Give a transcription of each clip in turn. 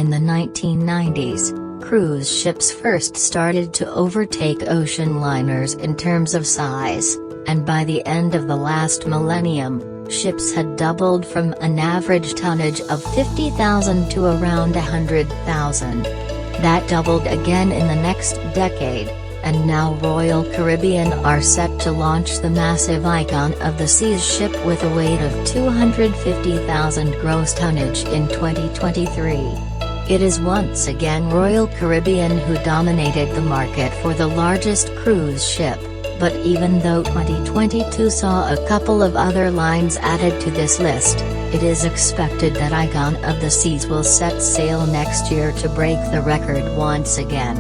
In the 1990s, cruise ships first started to overtake ocean liners in terms of size, and by the end of the last millennium, ships had doubled from an average tonnage of 50,000 to around 100,000. That doubled again in the next decade, and now Royal Caribbean are set to launch the massive Icon of the Seas ship with a weight of 250,000 gross tonnage in 2023. It is once again Royal Caribbean who dominated the market for the largest cruise ship, but even though 2022 saw a couple of other lines added to this list, it is expected that Icon of the Seas will set sail next year to break the record once again.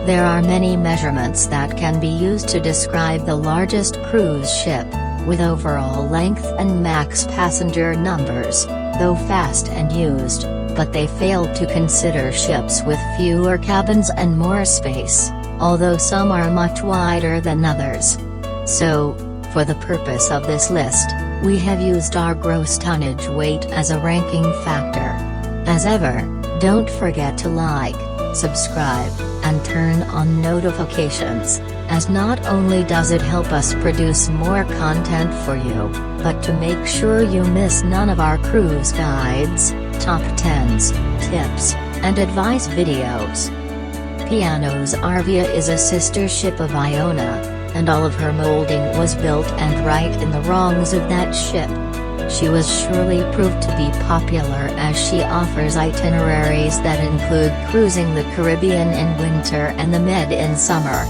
There are many measurements that can be used to describe the largest cruise ship, with overall length and max passenger numbers, though fast and used, but they failed to consider ships with fewer cabins and more space, although some are much wider than others. So, for the purpose of this list, we have used our gross tonnage weight as a ranking factor. As ever, don't forget to like, subscribe, and turn on notifications, as not only does it help us produce more content for you, but to make sure you miss none of our cruise guides, top 10s, tips, and advice videos. Iona and Arvia is a sister ship of Iona, and all of her molding was built and right in the wrongs of that ship. She was surely proved to be popular as she offers itineraries that include cruising the Caribbean in winter and the Med in summer.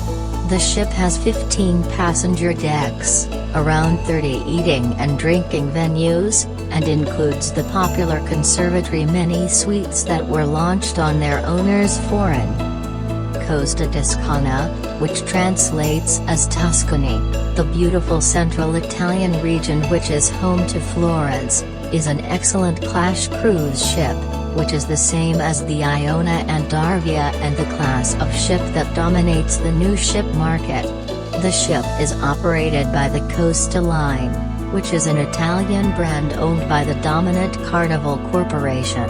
The ship has 15 passenger decks, around 30 eating and drinking venues, and includes the popular Conservatory mini-suites that were launched on their owner's foreign. Costa Tuscana, which translates as Tuscany, the beautiful central Italian region which is home to Florence, is an excellent class cruise ship, which is the same as the Iona and Arvia and the class of ship that dominates the new ship market. The ship is operated by the Costa Line, which is an Italian brand owned by the dominant Carnival Corporation.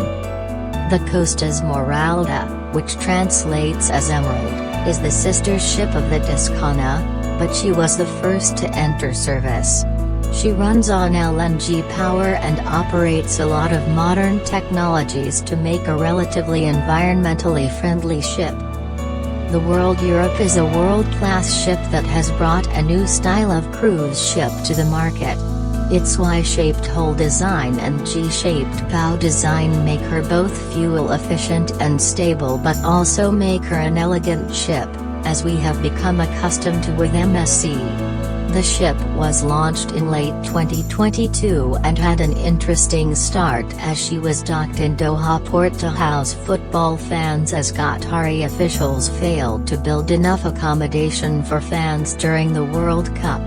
The Costa's Miralda, which translates as Emerald, is the sister ship of the Tuscana, but she was the first to enter service. She runs on LNG power and operates a lot of modern technologies to make a relatively environmentally friendly ship. The World Europe is a world-class ship that has brought a new style of cruise ship to the market. Its Y-shaped hull design and G-shaped bow design make her both fuel-efficient and stable, but also make her an elegant ship, as we have become accustomed to with MSC. The ship was launched in late 2022 and had an interesting start as she was docked in Doha port to house football fans as Qatari officials failed to build enough accommodation for fans during the World Cup.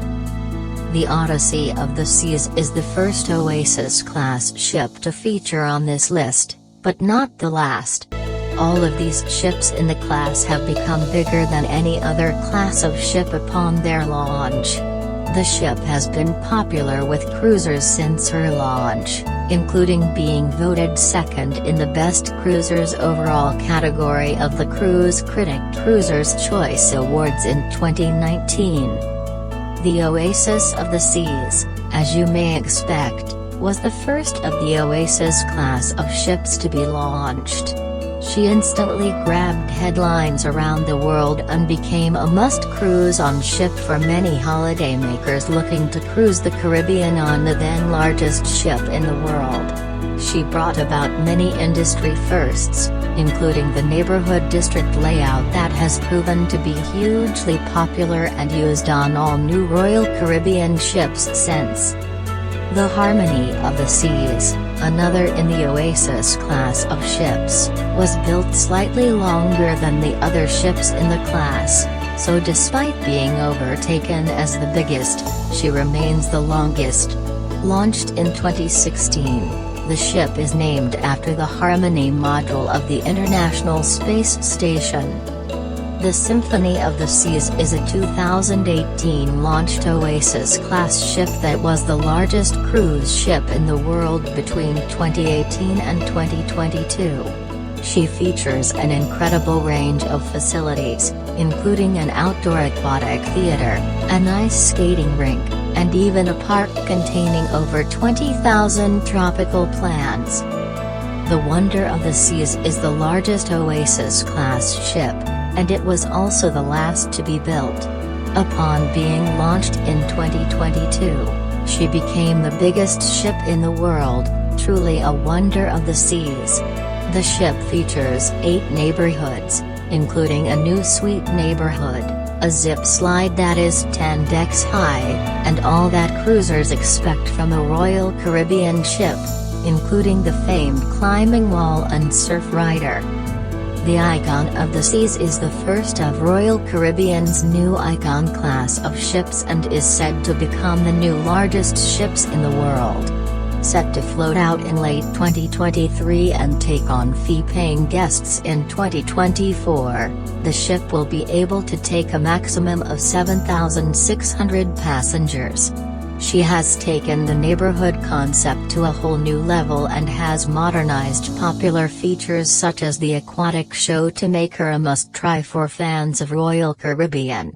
The Odyssey of the Seas is the first Oasis-class ship to feature on this list, but not the last. All of these ships in the class have become bigger than any other class of ship upon their launch. The ship has been popular with cruisers since her launch, including being voted second in the Best Cruisers Overall category of the Cruise Critic Cruisers' Choice Awards in 2019. The Oasis of the Seas, as you may expect, was the first of the Oasis class of ships to be launched. She instantly grabbed headlines around the world and became a must-cruise on ship for many holidaymakers looking to cruise the Caribbean on the then largest ship in the world. She brought about many industry firsts, including the neighborhood district layout that has proven to be hugely popular and used on all new Royal Caribbean ships since. The Harmony of the Seas, another in the Oasis class of ships, was built slightly longer than the other ships in the class, so despite being overtaken as the biggest, she remains the longest. Launched in 2016, the ship is named after the Harmony module of the International Space Station. The Symphony of the Seas is a 2018 launched Oasis-class ship that was the largest cruise ship in the world between 2018 and 2022. She features an incredible range of facilities, including an outdoor aquatic theater, an ice skating rink, and even a park containing over 20,000 tropical plants. The Wonder of the Seas is the largest Oasis-class ship, and it was also the last to be built. Upon being launched in 2022, she became the biggest ship in the world, truly a wonder of the seas. The ship features 8 neighborhoods, including a new suite neighborhood, a zip slide that is 10 decks high, and all that cruisers expect from a Royal Caribbean ship, including the famed climbing wall and surf rider. The Icon of the Seas is the first of Royal Caribbean's new Icon class of ships and is said to become the new largest ships in the world. Set to float out in late 2023 and take on fee-paying guests in 2024, the ship will be able to take a maximum of 7,600 passengers. She has taken the neighborhood concept to a whole new level and has modernized popular features such as the aquatic show to make her a must-try for fans of Royal Caribbean.